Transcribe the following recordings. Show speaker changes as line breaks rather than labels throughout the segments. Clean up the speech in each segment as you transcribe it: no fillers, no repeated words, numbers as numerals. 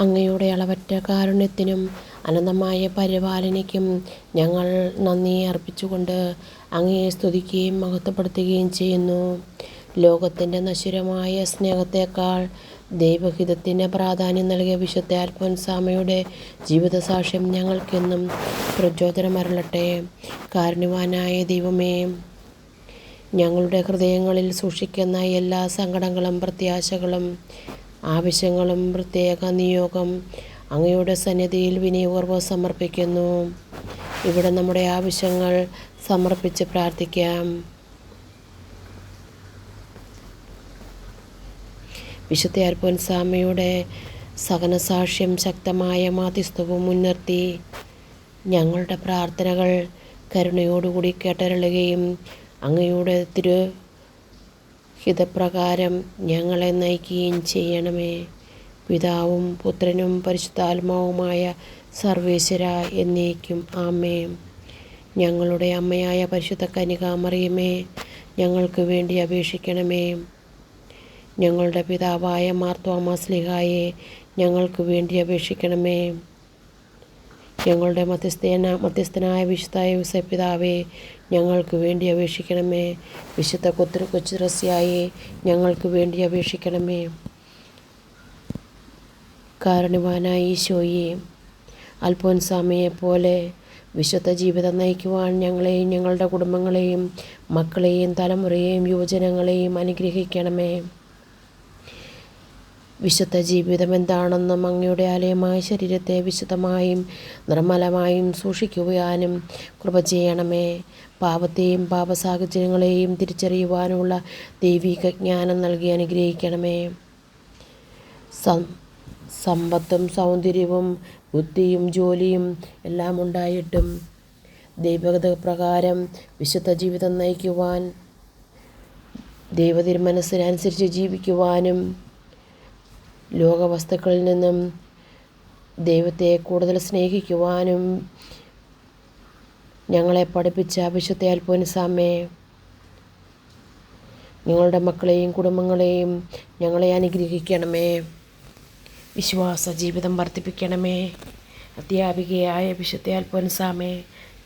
അങ്ങയുടെ അളവറ്റ കാരുണ്യത്തിനും അനന്തമായ പരിപാലനയ്ക്കും ഞങ്ങൾ നന്ദി അർപ്പിച്ചുകൊണ്ട് അങ്ങയെ സ്തുതിക്കുകയും മഹത്വപ്പെടുത്തുകയും ചെയ്യുന്നു. ലോകത്തിൻ്റെ നശ്വരമായ സ്നേഹത്തേക്കാൾ ദൈവഹിതത്തിന് പ്രാധാന്യം നൽകിയ വിശുദ്ധ അൽഫോൻസാമ്മയുടെ ജീവിതസാക്ഷ്യം ഞങ്ങൾക്കെന്നും പ്രചോദനമരുളട്ടെ. കാരുണ്യവാനായ ദൈവമേ, ഞങ്ങളുടെ ഹൃദയങ്ങളിൽ സൂക്ഷിക്കുന്ന എല്ലാ സങ്കടങ്ങളും പ്രത്യാശകളും ആവശ്യങ്ങളും പ്രത്യേക നിയോഗം അങ്ങയുടെ സന്നിധിയിൽ വിനയപൂർവ്വം സമർപ്പിക്കുന്നു. ഇവിടെ നമ്മുടെ ആവശ്യങ്ങൾ സമർപ്പിച്ച് പ്രാർത്ഥിക്കാം. വിശുദ്ധ അൽഫോൻസാമ്മയുടെ സഹനസാക്ഷ്യം ശക്തമായ മാധ്യസ്ഥവും മുൻനിർത്തി ഞങ്ങളുടെ പ്രാർത്ഥനകൾ കരുണയോടുകൂടി കേട്ടരുളുകയും അങ്ങയുടെ തിരുഹിതപ്രകാരം ഞങ്ങളെ നയിക്കുകയും ചെയ്യണമേ. പിതാവും പുത്രനും പരിശുദ്ധാത്മാവുമായ സർവേശ്വര എന്നേക്കും ആമേൻ. ഞങ്ങളുടെ അമ്മയായ പരിശുദ്ധ കന്യകാമറിയമേ, ഞങ്ങൾക്ക് വേണ്ടി അപേക്ഷിക്കണമേ. ഞങ്ങളുടെ പിതാവായ മാർത്തോമാ ശ്ലീഹായെ, ഞങ്ങൾക്ക് വേണ്ടി അപേക്ഷിക്കണമേ. ഞങ്ങളുടെ മധ്യസ്ഥനായ വിശുദ്ധ യോസേപ്പ് പിതാവേ, ഞങ്ങൾക്ക് വേണ്ടി അപേക്ഷിക്കണമേ. വിശുദ്ധ കൊച്ചുത്രസ്യായെ, ഞങ്ങൾക്ക് വേണ്ടി അപേക്ഷിക്കണമേ. കാരുണ്യവാനായ ഈശോയെ, അൽഫോൻസാമ്മയെപ്പോലെ വിശുദ്ധ ജീവിതം നയിക്കുവാൻ ഞങ്ങളെയും ഞങ്ങളുടെ കുടുംബങ്ങളെയും മക്കളെയും തലമുറയെയും യുവജനങ്ങളെയും അനുഗ്രഹിക്കണമേ. വിശുദ്ധ ജീവിതം എന്താണെന്നും അങ്ങയുടെ ആലയമായ ശരീരത്തെ വിശുദ്ധമായും നിർമ്മലമായും സൂക്ഷിക്കുവാനും കൃപ ചെയ്യണമേ. പാപത്തെയും പാപസാഹചര്യങ്ങളെയും തിരിച്ചറിയുവാനുള്ള ദൈവിക ജ്ഞാനം നൽകി അനുഗ്രഹിക്കണമേ. സമ്പത്തും സൗന്ദര്യവും ബുദ്ധിയും ജോലിയും എല്ലാം ഉണ്ടായിട്ടും ദൈവഗത പ്രകാരം വിശുദ്ധ ജീവിതം നയിക്കുവാൻ, ദൈവതിരുമനസ്സിനനുസരിച്ച് ജീവിക്കുവാനും ലോകവസ്തുക്കളിൽ നിന്നും ദൈവത്തെ കൂടുതൽ സ്നേഹിക്കുവാനും ഞങ്ങളെ പഠിപ്പിച്ച വിശുദ്ധ അൽഫോൻസാമ്മേ, ഞങ്ങളുടെ മക്കളെയും കുടുംബങ്ങളെയും ഞങ്ങളെ അനുഗ്രഹിക്കണമേ. വിശ്വാസ ജീവിതം വർദ്ധിപ്പിക്കണമേ. അധ്യാപികയായ വിശുദ്ധ അൽഫോൻസാമ്മേ,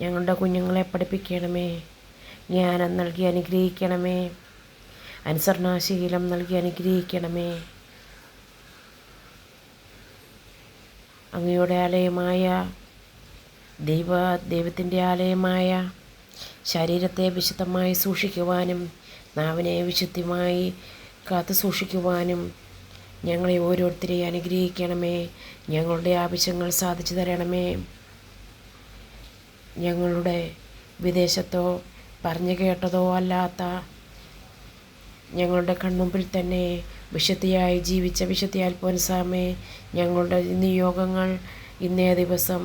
ഞങ്ങളുടെ കുഞ്ഞുങ്ങളെ പഠിപ്പിക്കണമേ. ജ്ഞാനം നൽകി അനുഗ്രഹിക്കണമേ. അനുസരണാശീലം നൽകി അനുഗ്രഹിക്കണമേ. അങ്ങയുടെ ആലയമായ ദൈവത്തിൻ്റെ ആലയമായ ശരീരത്തെ വിശുദ്ധമായി സൂക്ഷിക്കുവാനും നാവിനെ വിശുദ്ധമായി കാത്തു സൂക്ഷിക്കുവാനും ഞങ്ങളെ ഓരോരുത്തരെയും അനുഗ്രഹിക്കണമേ. ഞങ്ങളുടെ ആവശ്യങ്ങൾ സാധിച്ചു തരണമേ. ഞങ്ങളുടെ വിദേശത്തോ പറഞ്ഞു കേട്ടതോ അല്ലാത്ത ഞങ്ങളുടെ കൺമുമ്പിൽ തന്നെ വിശുദ്ധിയായി ജീവിച്ച വിശുദ്ധ അൽഫോൻസാമ്മേ, ഞങ്ങളുടെ നിയോഗങ്ങൾ ഇന്നേ ദിവസം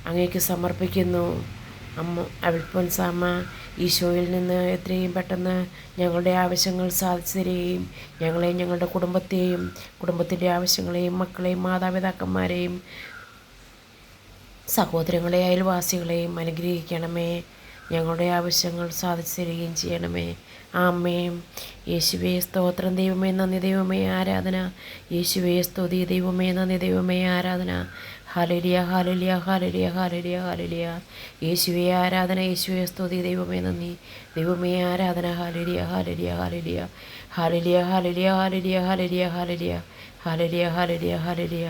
അങ്ങേക്ക് സമർപ്പിക്കുന്നു. അൽഫോൻസാമ്മ ഈശോയിൽ നിന്ന് എത്രയും പെട്ടെന്ന് ഞങ്ങളുടെ ആവശ്യങ്ങൾ സാധിച്ചു തരികയും ഞങ്ങളെയും ഞങ്ങളുടെ കുടുംബത്തെയും കുടുംബത്തിൻ്റെ ആവശ്യങ്ങളെയും മക്കളെയും മാതാപിതാക്കന്മാരെയും സഹോദരങ്ങളെ അയൽവാസികളെയും അനുഗ്രഹിക്കണമേ. ഞങ്ങളുടെ ആവശ്യങ്ങൾ സാധിച്ചു തരികയും ചെയ്യണമേ. ആമേൻ. യേശുവേ സ്തോത്രം. ദൈവമേ നന്ദി. ദൈവമേ ആരാധന. യേശുവേ സ്തുതി. ദൈവമേ നന്ദി. ദൈവമേ ആരാധന. Hallelujah hallelujah hallelujah hallelujah hallelujah. യേശുവേ ആരാധന. യേശുവേ സ്തുതി. ദൈവമേ നന്ദി. ദൈവമേ ആരാധന. Hallelujah hallelujah hallelujah hallelujah hallelujah hallelujah hallelujah hallelujah hallelujah hallelujah hallelujah.